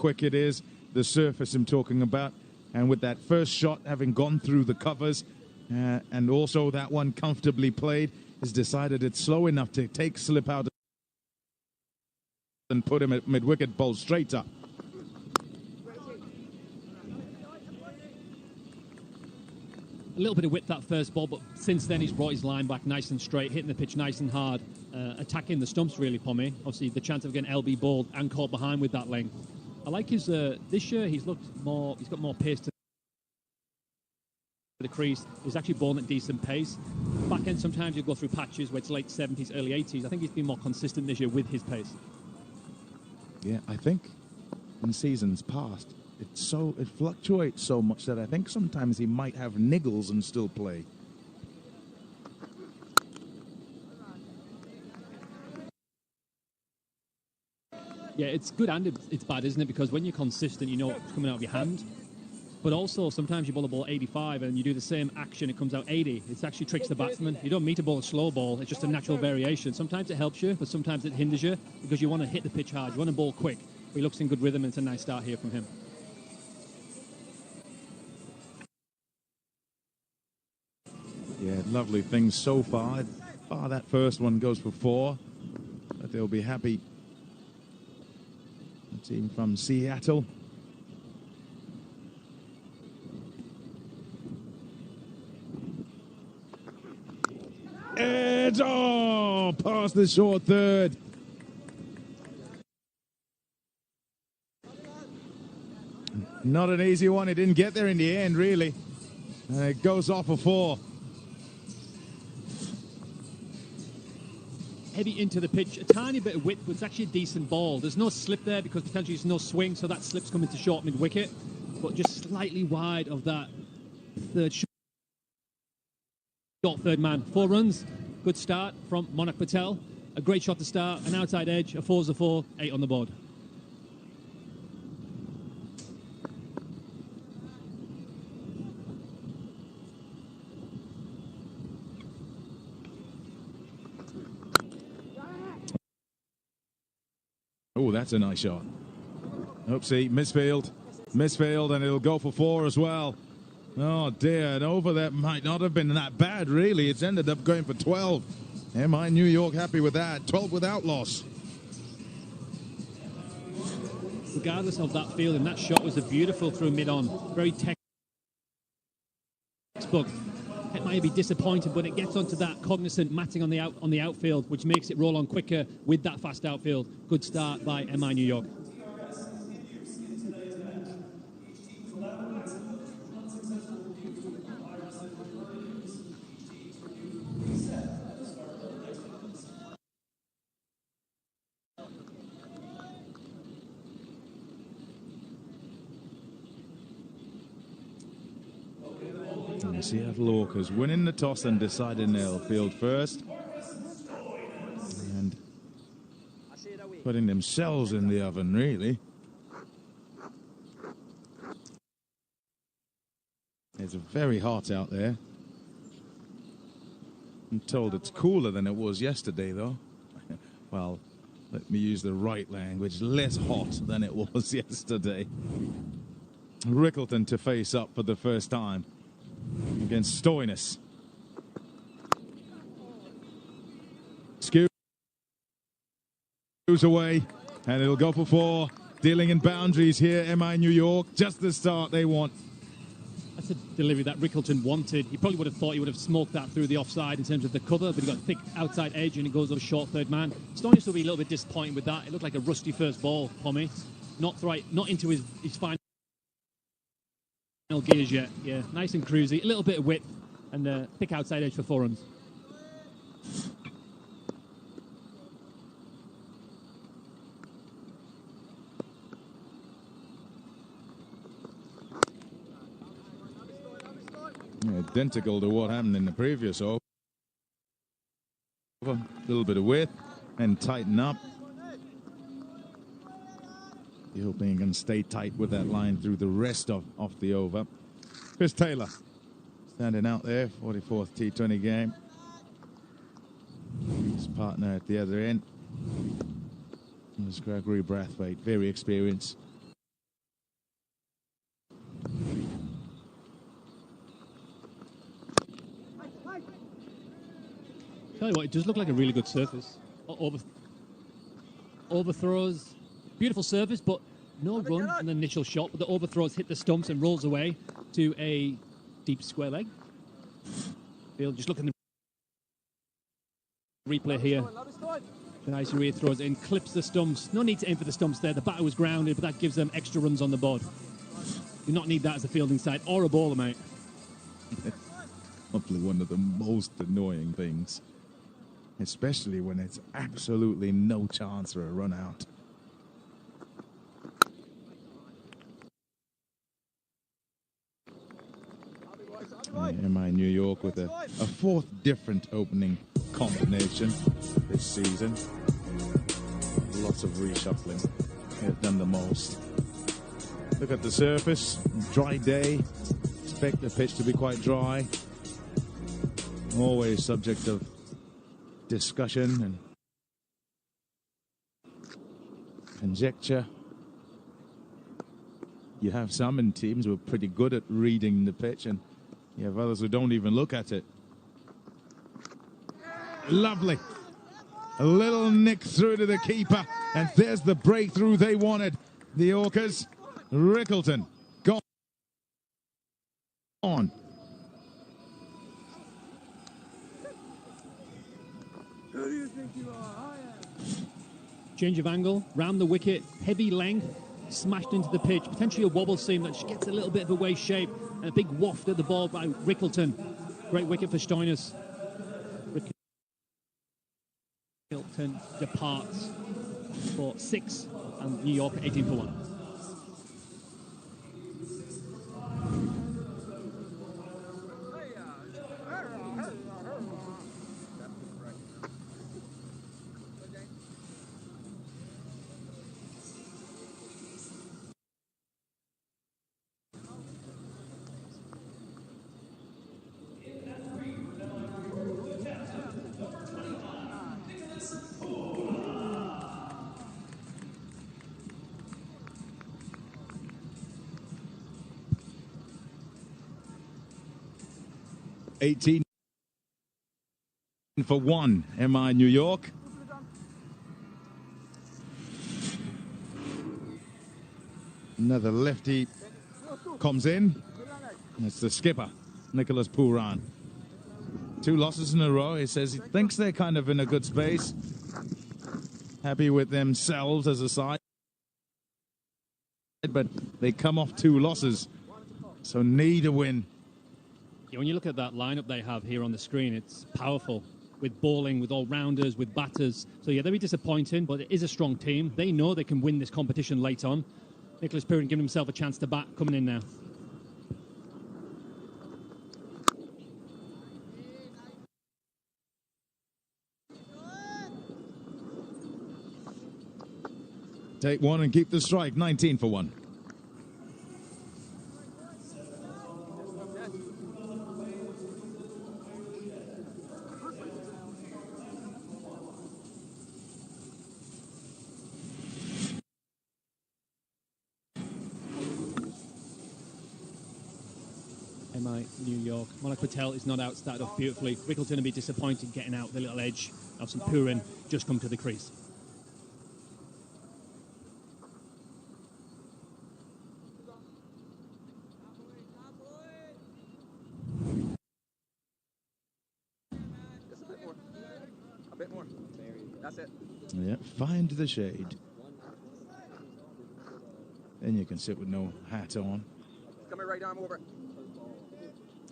quick it is, the surface I'm talking about. And with that first shot having gone through the covers, and also that one comfortably played, has decided it's slow enough to take slip out and put him at mid-wicket, ball straight up. A little bit of width that first ball, but since then he's brought his line back nice and straight, hitting the pitch nice and hard, attacking the stumps really for me. Obviously the chance of getting LB balled and caught behind with that length. I like his, this year he's got more pace to the crease. He's actually born at decent pace. Back end sometimes you go through patches where it's late 70s, early 80s. I think he's been more consistent this year with his pace. Yeah, I think in seasons past, it fluctuates so much that I think sometimes he might have niggles and still play. Yeah, it's good and it's bad, isn't it? Because when you're consistent, you know what's coming out of your hand. But also, sometimes you bowl a ball 85 and you do the same action, it comes out 80. It actually tricks the batsman. You don't mean to bowl a slow ball. It's just a natural variation. Sometimes it helps you, but sometimes it hinders you because you want to hit the pitch hard. You want to bowl quick. But he looks in good rhythm, and it's a nice start here from him. Yeah, lovely things so far. That first one goes for 4. But they'll be happy. The team from Seattle. And past the short third. Not an easy one. It didn't get there in the end, really. And it goes off for 4. Heavy into the pitch, a tiny bit of width, but it's actually a decent ball. There's no slip there because potentially there's no swing, so that slip's coming to short mid-wicket, but just slightly wide of that short third man. 4 runs, good start from Monak Patel. A great shot to start, an outside edge, a 4's a 4, 8 on the board. Oh, that's a nice shot. Oopsie, misfield, and it'll go for 4 as well. Oh dear, and over that might not have been that bad, really. It's ended up going for 12. MI New York happy with that. 12 without loss. Regardless of that field, and that shot was a beautiful through mid-on. Very textbook. It might be disappointed, but it gets onto that cognizant matting on the outfield, which makes it roll on quicker with that fast outfield. Good start by MI New York. Seattle Orcas winning the toss and deciding they'll field first. And putting themselves in the oven, really. It's very hot out there. I'm told it's cooler than it was yesterday, though. Well, let me use the right language. Less hot than it was yesterday. Rickleton to face up for the first time against Stoinis. Skews away, and it'll go for 4. Dealing in boundaries here, MI New York. Just the start they want. That's a delivery that Rickleton wanted. He probably would have thought he would have smoked that through the offside in terms of the cover, but he got a thick outside edge and it goes over short third man. Stoinis will be a little bit disappointed with that. It looked like a rusty first ball for me. Not into his final gears yet. Yeah, nice and cruisy. A little bit of width and a thick outside edge for 4 runs. Identical to what happened in the previous over. A little bit of width and tighten up. You're hoping you can stay tight with that line through the rest of the over. Chris Taylor standing out there, 44th T20 game. His partner at the other end is Gregory Brathwaite, very experienced. Tell you what, it does look like a really good surface. Overthrows, beautiful surface, but no run in the initial shot. But the overthrows hit the stumps and rolls away to a deep square leg. Just look at the replay here. Nice rear throws in, clips the stumps. No need to aim for the stumps there. The batter was grounded, but that gives them extra runs on the board. Do not need that as a fielding side or a bowler, mate. Probably one of the most annoying things, especially when it's absolutely no chance for a run out. MI New York with a fourth different opening combination this season. Lots of reshuffling. They've done the most. Look at the surface. Dry day. Expect the pitch to be quite dry. Always subject of discussion and conjecture. You have some in teams who are pretty good at reading the pitch, and you have others who don't even look at it. Lovely. A little nick through to the keeper, and there's the breakthrough they wanted. The Orcas. Rickleton gone. On. Who do you think you are? Change of angle, round the wicket, heavy length, smashed into the pitch. Potentially a wobble seam that just gets a little bit of a waist shape, and a big waft at the ball by Rickleton. Great wicket for Stoinis. Rickleton departs for 6, and New York 18 for 1. $18 for 1, MI New York. Another lefty comes in. It's the skipper, Nicholas Pooran. 2 losses in a row. He says he thinks they're kind of in a good space. Happy with themselves as a side. But they come off 2 losses, so need a win. Yeah, when you look at that lineup they have here on the screen, it's powerful with bowling, with all-rounders, with batters. So, yeah, they'll be disappointing, but it is a strong team. They know they can win this competition late on. Nicholas Pooran giving himself a chance to bat, coming in now. Take 1 and keep the strike, 19 for 1. MI New York. Monak Patel is not out, started off beautifully. Rickleton will be disappointed getting out the little edge. Obviously, Pooran just come to the crease. A bit more. That's it. Yeah, find the shade. Then you can sit with no hat on. Coming right arm over.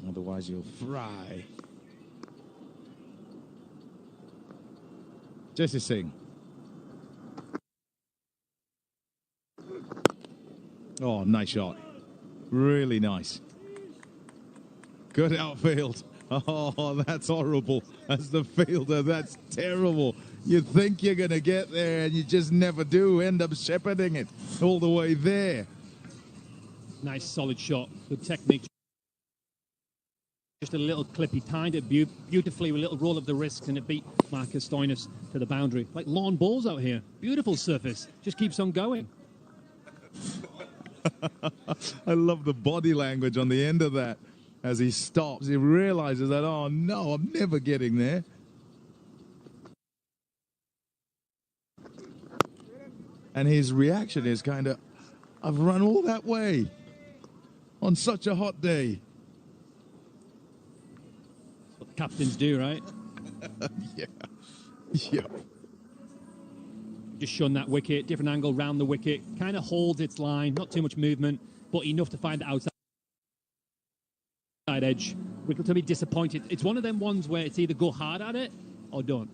Otherwise, you'll fry. Jesse Singh. Oh, nice shot. Really nice. Good outfield. Oh, that's horrible. As the fielder, that's terrible. You think you're going to get there, and you just never do. End up shepherding it all the way there. Nice, solid shot. Good technique. Just a little clip. He timed it beautifully with a little roll of the wrist, and it beat Marcus Stoinis to the boundary. Like lawn balls out here. Beautiful surface. Just keeps on going. I love the body language on the end of that. As he stops, he realizes that, oh no, I'm never getting there. And his reaction is kind of, I've run all that way on such a hot day. That's what the captains do, right? Yeah. Yeah. Just shun that wicket, different angle round the wicket, kind of holds its line, not too much movement, but enough to find the outside edge. Wickle to be disappointed. It's one of them ones where it's either go hard at it or don't.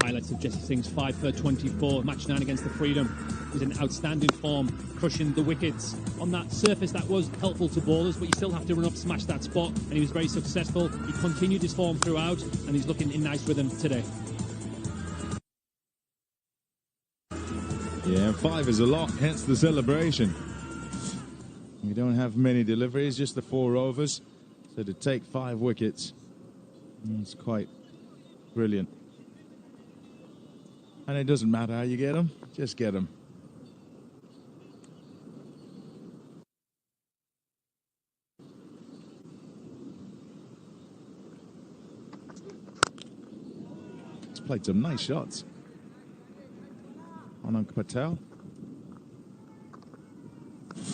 Highlights of Jesse Singh's 5 for 24, match 9 against the Freedom. Was in outstanding form, crushing the wickets on that surface that was helpful to bowlers, but you still have to run up, smash that spot, and he was very successful. He continued his form throughout, and he's looking in nice rhythm today. Yeah, 5 is a lot, hence the celebration. We don't have many deliveries, just the 4 overs. So to take 5 wickets, it's quite brilliant. And it doesn't matter how you get them, just get them. He's played some nice shots. Anand Patel.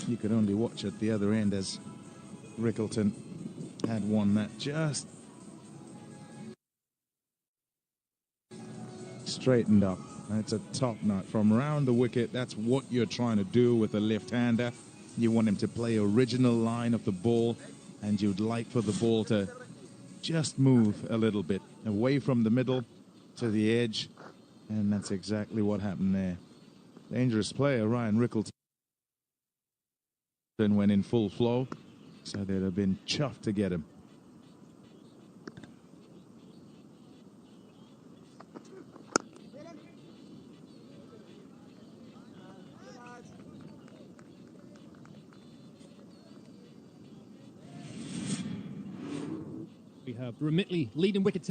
You could only watch at the other end as Rickleton had one that just straightened up. It's a top knot from around the wicket. That's what you're trying to do with a left-hander. You want him to play original line of the ball, and you'd like for the ball to just move a little bit away from the middle to the edge, and that's exactly what happened there. Dangerous player, Ryan Rickleton, went in full flow, so they'd have been chuffed to get him. We have Remitley leading wicket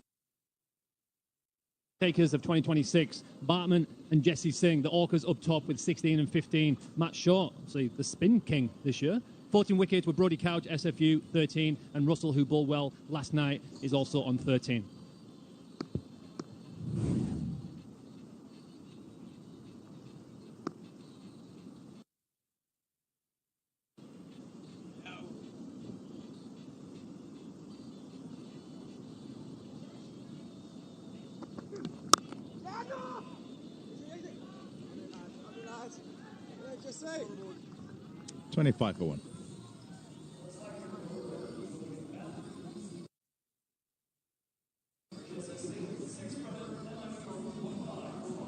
takers of 2026. Bartman and Jesse Singh, the Orcas up top with 16 and 15. Matt Shaw, so the spin king this year. 14 wickets with Brodie Couch, SFU, 13. And Russell, who bowled well last night, is also on 13. Just say. 25 for 1.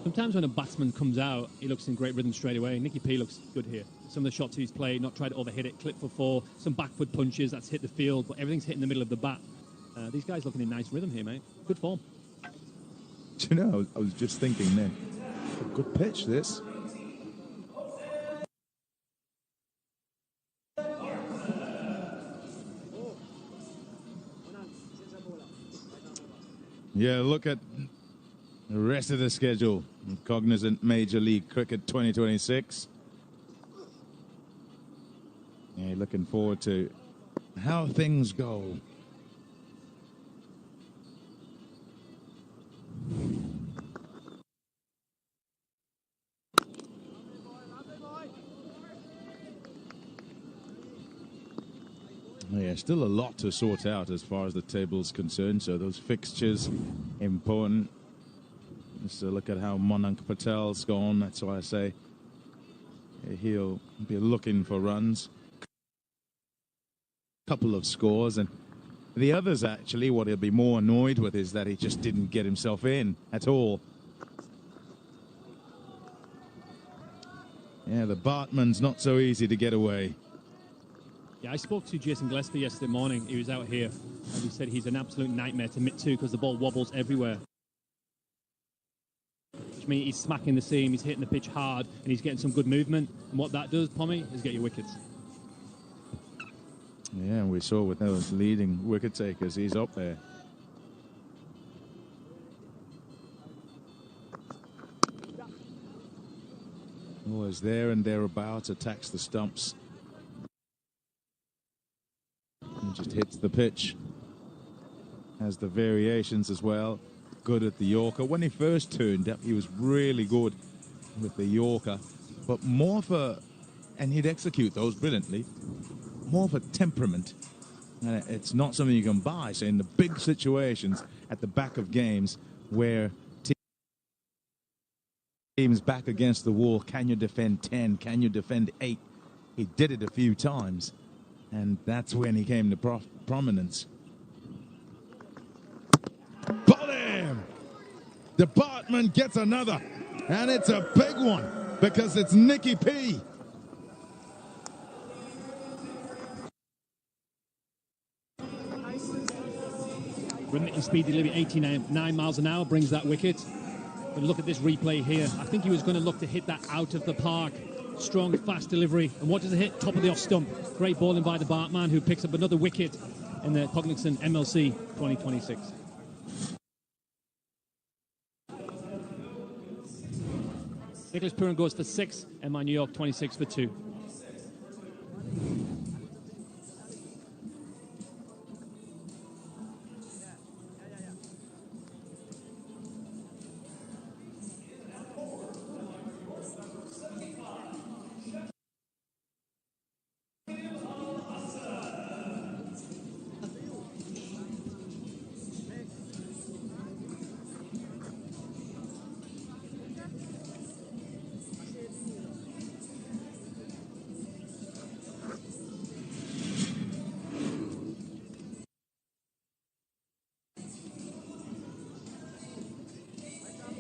Sometimes when a batsman comes out, he looks in great rhythm straight away. Nicky P looks good here. Some of the shots he's played, not tried to overhit it, clip for 4, some back foot punches, that's hit the field, but everything's hit in the middle of the bat. These guys looking in nice rhythm here, mate. Good form. Do you know, I was just thinking then, a good pitch, this. Yeah, look at the rest of the schedule. Cognizant Major League Cricket 2026. Yeah, looking forward to how things go. Yeah, still a lot to sort out as far as the table's concerned. So those fixtures, important. Just to look at how Anand Patel's gone. That's why I say he'll be looking for runs. Couple of scores, and the others actually, what he'll be more annoyed with is that he just didn't get himself in at all. Yeah, the Bartman's not so easy to get away. Yeah, I spoke to Jason Gillespie yesterday morning. He was out here, and he said he's an absolute nightmare to mitt to because the ball wobbles everywhere. Which means he's smacking the seam, he's hitting the pitch hard, and he's getting some good movement. And what that does, Pommy, is get you wickets. Yeah, and we saw with those leading wicket takers, he's up there. Always there and thereabouts, attacks the stumps. And just hits the pitch. Has the variations as well. Good at the Yorker. When he first turned up, he was really good with the Yorker. But more for, and he'd execute those brilliantly, more for temperament. And it's not something you can buy. So in the big situations at the back of games where teams back against the wall, can you defend 10? Can you defend 8? He did it a few times, and that's when he came to prominence. Ball him! The Bartman gets another, and it's a big one because it's Nicky P. Brilliant speed delivery, 89 miles an hour brings that wicket. But look at this replay here. I think he was going to look to hit that out of the park. Strong, fast delivery. And what does it hit? Top of the off stump. Great bowling by the Bartman, who picks up another wicket in the Cognizant MLC 2026. Nicholas Puran goes for 6, MI New York 26 for 2.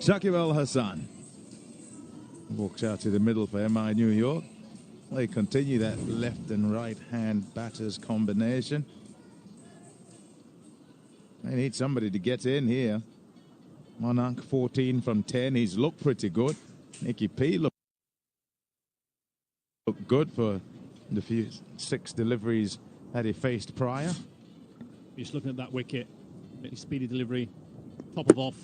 Shakib Al Hassan walks out to the middle for MI New York. They continue that left and right hand batters combination. They need somebody to get in here. Monarch 14 from 10. He's looked pretty good. Nicky P looked good for the few 6 deliveries that he faced prior. Just looking at that wicket, speedy delivery, top of off.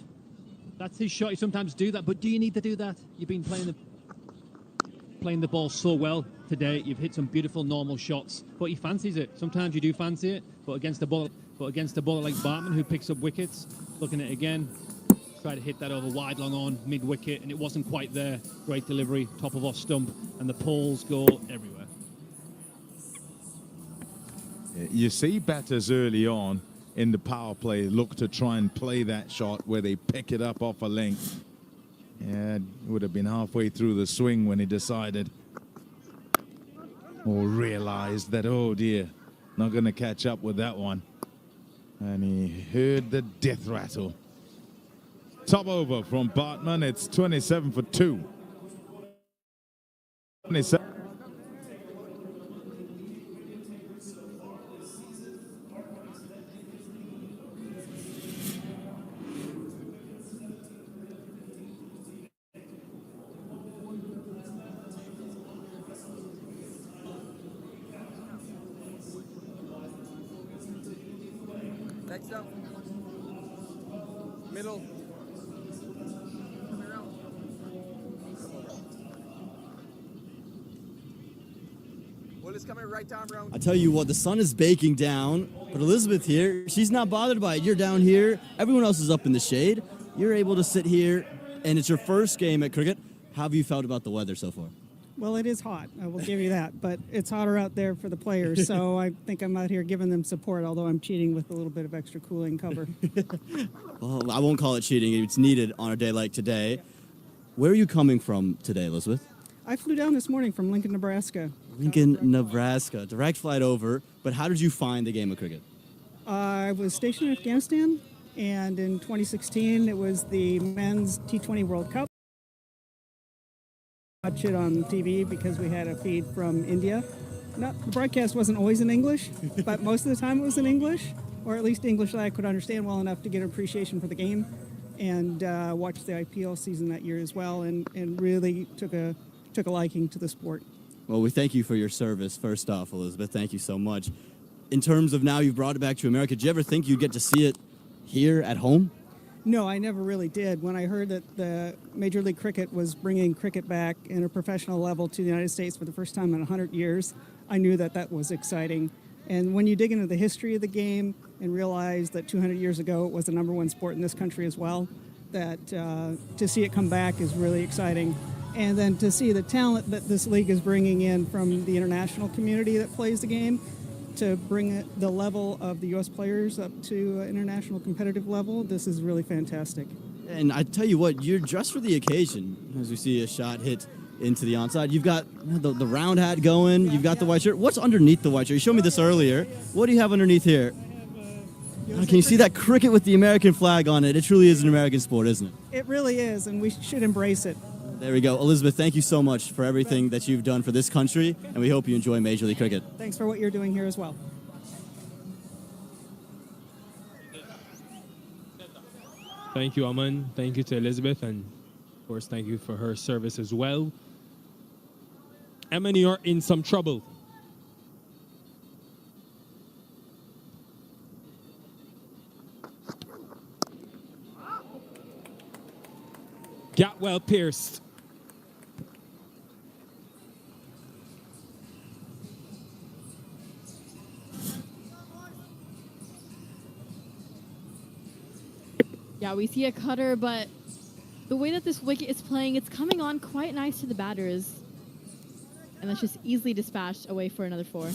That's his shot. You sometimes do that, but do you need to do that? You've been playing the ball so well today. You've hit some beautiful normal shots, but he fancies it. Sometimes you do fancy it, but against a bowler like Bartman, who picks up wickets, looking at it again, try to hit that over wide, long on, mid wicket, and it wasn't quite there. Great delivery, top of off stump, and the poles go everywhere. You see batters early on in the power play look to try and play that shot where they pick it up off a length. Yeah, it would have been halfway through the swing when he decided or realized that, oh dear, not going to catch up with that one. And he heard the death rattle. Top over from Bartman. It's 27 for 2. 27. Next up. Middle. Well, it's coming right down round. I tell you what, the sun is baking down, but Elizabeth here, she's not bothered by it. You're down here. Everyone else is up in the shade. You're able to sit here, and it's your first game at cricket. How have you felt about the weather so far? Well, it is hot. I will give you that. But it's hotter out there for the players, so I think I'm out here giving them support, although I'm cheating with a little bit of extra cooling cover. Well, I won't call it cheating. It's needed on a day like today. Where are you coming from today, Elizabeth? I flew down this morning from Lincoln, Nebraska. Lincoln, Nebraska. Direct flight over. But how did you find the game of cricket? I was stationed in Afghanistan, and in 2016, it was the men's T20 World Cup. Watch it on TV because we had a feed from India. The broadcast wasn't always in English, but most of the time it was in English, or at least English that I could understand well enough to get an appreciation for the game, and watched the IPL season that year as well, and really took a liking to the sport. Well, we thank you for your service, first off, Elizabeth. Thank you so much. in terms of now you've brought it back to America, did you ever think you'd get to see it here at home? No, I never really did. When I heard that the Major League Cricket was bringing cricket back in a professional level to the United States for the first time in 100 years, I knew that that was exciting. And when you dig into the history of the game and realize that 200 years ago it was the number one sport in this country as well, that to see it come back is really exciting. And then to see the talent that this league is bringing in from the international community that plays the game, to bring the level of the U.S. players up to international competitive level, this is really fantastic. And I tell you what, you're dressed for the occasion. As we see a shot hit into the onside, you've got the round hat going, you've got the white shirt. What's underneath the white shirt? You showed me this earlier. What do you have underneath here? Can you see that cricket with the American flag on it? It truly is an American sport, isn't it? It really is, and we should embrace it. There we go. Elizabeth, thank you so much for everything that you've done for this country, and we hope you enjoy Major League Cricket. Thanks for what you're doing here as well. Thank you, Aman. Thank you to Elizabeth, and of course, thank you for her service as well. MINY are in some trouble. Gap well pierced. Yeah, we see a cutter, but the way that this wicket is playing, it's coming on quite nice to the batters. And that's just easily dispatched away for another 4.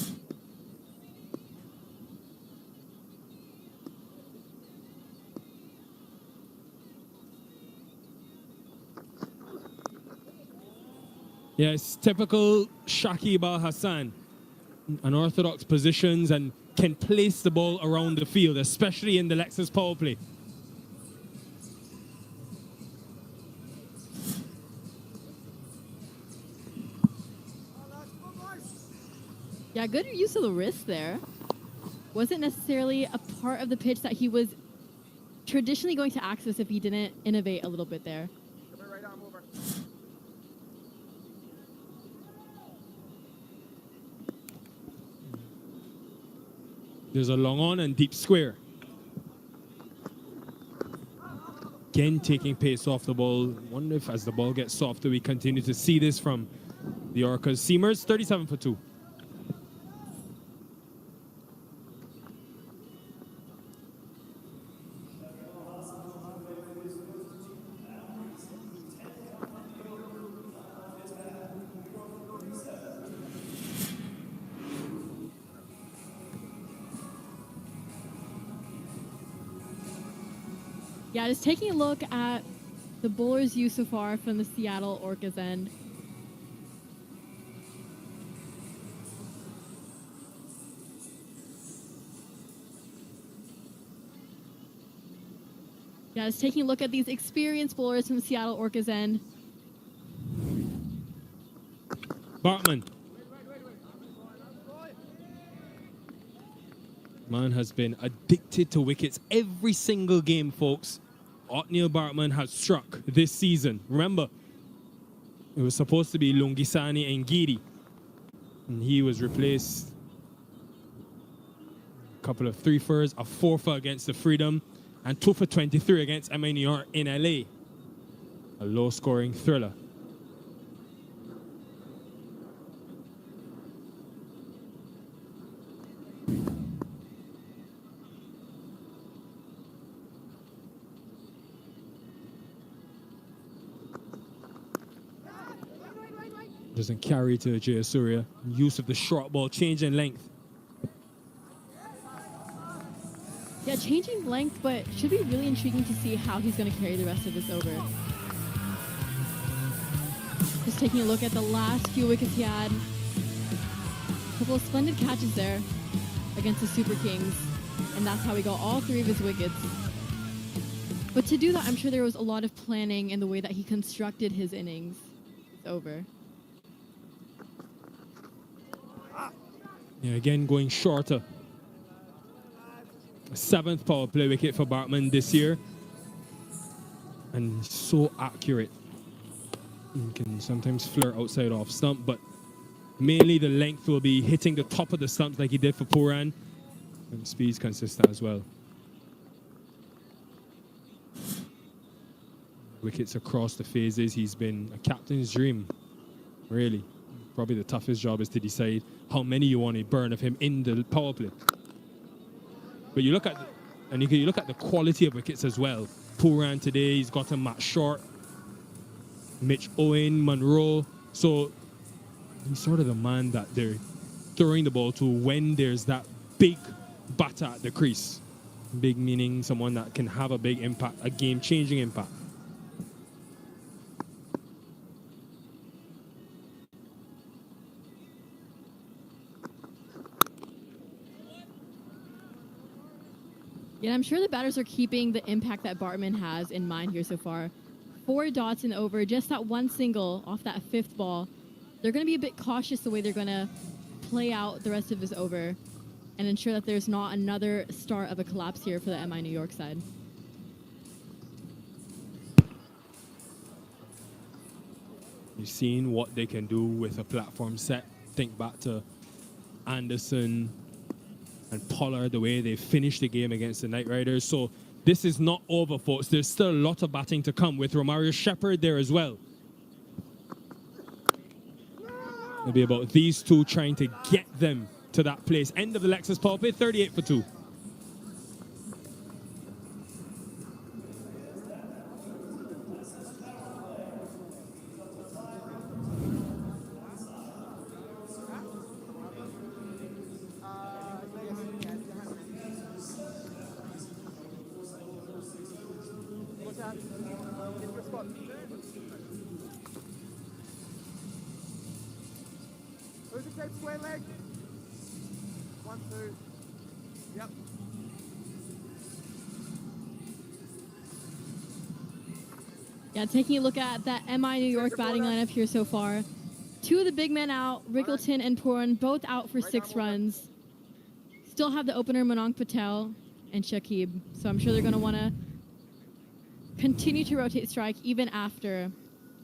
Yeah, it's typical Shakib Al Hassan. Unorthodox positions and can place the ball around the field, especially in the Lexus power play. Yeah, good use of the wrist there. Wasn't necessarily a part of the pitch that he was traditionally going to access if he didn't innovate a little bit there. Come here, right arm over. There's a long on and deep square. Again, taking pace off the ball. Wonder if as the ball gets softer, we continue to see this from the Orcas. Seamers, 37 for 2. Yeah, just taking a look at the bowlers used so far from the Seattle Orcas end. Yeah, just taking a look at these experienced bowlers from the Seattle Orcas end. Bartman. Man has been addicted to wickets every single game, folks. Otniel Bartman has struck this season. Remember, it was supposed to be Lungisani and Giri, and he was replaced. A couple of 3-fers, a 4-fer against the Freedom, and 2 for 23 against MINY in LA. A low-scoring thriller. Doesn't carry to Jayasuriya. Use of the short ball, change in length. Yeah, changing length, but should be really intriguing to see how he's going to carry the rest of this over. Just taking a look at the last few wickets he had. A couple of splendid catches there against the Super Kings. And that's how he got all 3 of his wickets. But to do that, I'm sure there was a lot of planning in the way that he constructed his innings. It's over. Yeah, again, going shorter. 7th power play wicket for Bartman this year. And so accurate. You can sometimes flirt outside off stump, but mainly the length will be hitting the top of the stumps like he did for Puran. And speed's consistent as well. Wickets across the phases. He's been a captain's dream, really. Probably the toughest job is to decide how many you want to burn of him in the power play. But you look at, you look at the quality of wickets as well. Pooran today, he's got a Matt Short, Mitch Owen, Monroe. So he's sort of the man that they're throwing the ball to when there's that big batter at the crease. Big meaning someone that can have a big impact, a game-changing impact. Yeah, I'm sure the batters are keeping the impact that Bartman has in mind here so far. 4 dots in the over, just that one single off that 5th ball. They're going to be a bit cautious the way they're going to play out the rest of this over and ensure that there's not another start of a collapse here for the MI New York side. You've seen what they can do with a platform set. Think back to Anderson and Pollard, the way they finished the game against the Knight Riders. So this is not over, folks. There's still a lot of batting to come with Romario Shepherd there as well. It'll be about these two trying to get them to that place. End of the Lexus power play, 38 for 2. Who's the keep square leg? 1, 2. Yep. Yeah, taking a look at that MI New York batting lineup here so far. 2 of the big men out, Rickleton and Pooran, both out for 6 runs. Still have the opener Manong Patel and Shakib, so I'm sure they're going to want to continue to rotate strike even after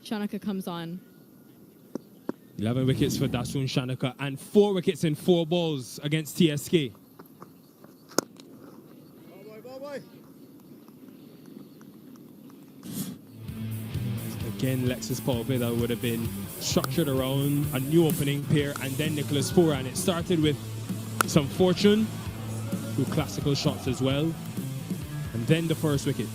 Shanaka comes on. 11 wickets for Dasun Shanaka and 4 wickets in 4 balls against TSK. Again, Lexus power play that would have been structured around a new opening pair and then Nicholas Pooran. It started with some fortune, 2 classical shots as well, and then the first wicket.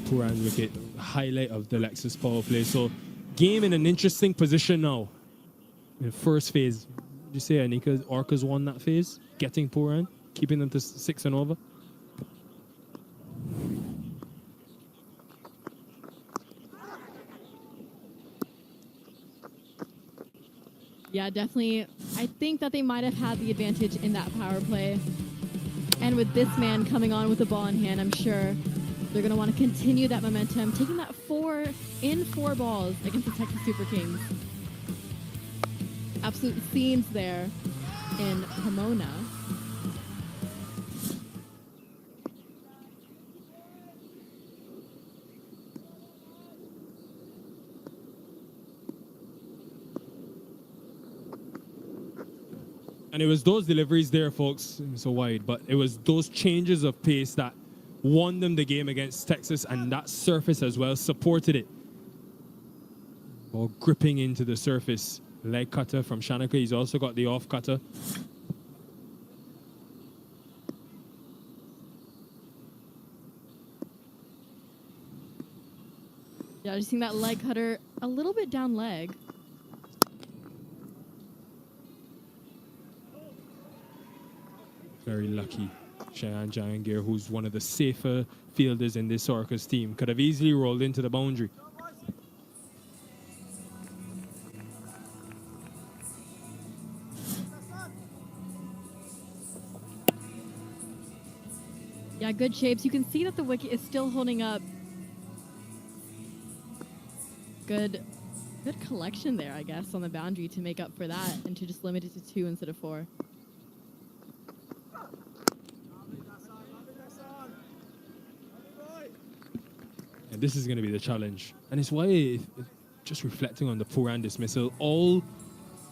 Pooran's wicket, highlight of the Lexus power play. So game in an interesting position now. In the first phase, did you say Anika Orcas won that phase? Getting Pooran, keeping them to 6 and over? Yeah, definitely. I think that they might have had the advantage in that power play. And with this man coming on with the ball in hand, I'm sure they're going to want to continue that momentum, taking that 4 in 4 balls against the Texas Super Kings. Absolute scenes there in Pomona. And it was those deliveries there, folks, so wide, but it was those changes of pace that won them the game against Texas, and that surface as well supported it. Ball gripping into the surface. Leg cutter from Shanaka. He's also got the off cutter. Yeah, just seeing that leg cutter a little bit down leg. Very lucky. Cheyenne Jahangir, who's one of the safer fielders in this Orcas team, could have easily rolled into the boundary. Yeah, good shapes. You can see that the wicket is still holding up. Good collection there, I guess, on the boundary to make up for that and to just limit it to 2 instead of 4. And this is going to be the challenge. And it's why just reflecting on the Puran dismissal, all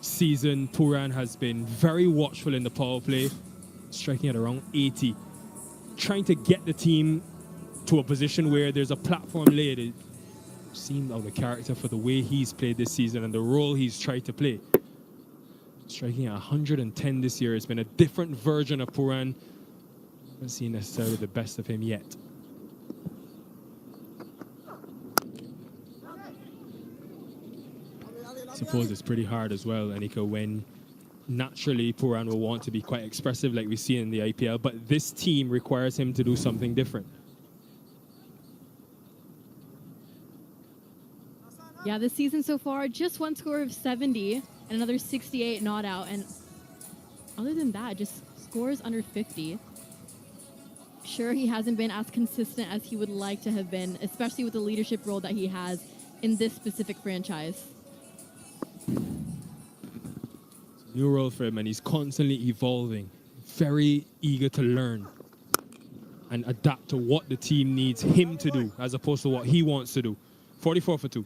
season Puran has been very watchful in the power play, striking at around 80, trying to get the team to a position where there's a platform laid. It seemed out of character for the way he's played this season and the role he's tried to play. Striking at 110 this year has been a different version of Puran. Haven't seen necessarily the best of him yet. I suppose it's pretty hard as well, Anika, when naturally Puran will want to be quite expressive like we see in the IPL, but this team requires him to do something different. Yeah, this season so far, just one score of 70 and another 68 not out. And other than that, just scores under 50. Sure, he hasn't been as consistent as he would like to have been, especially with the leadership role that he has in this specific franchise. New role for him, and he's constantly evolving, very eager to learn and adapt to what the team needs him to do as opposed to what he wants to do. 44 for 2.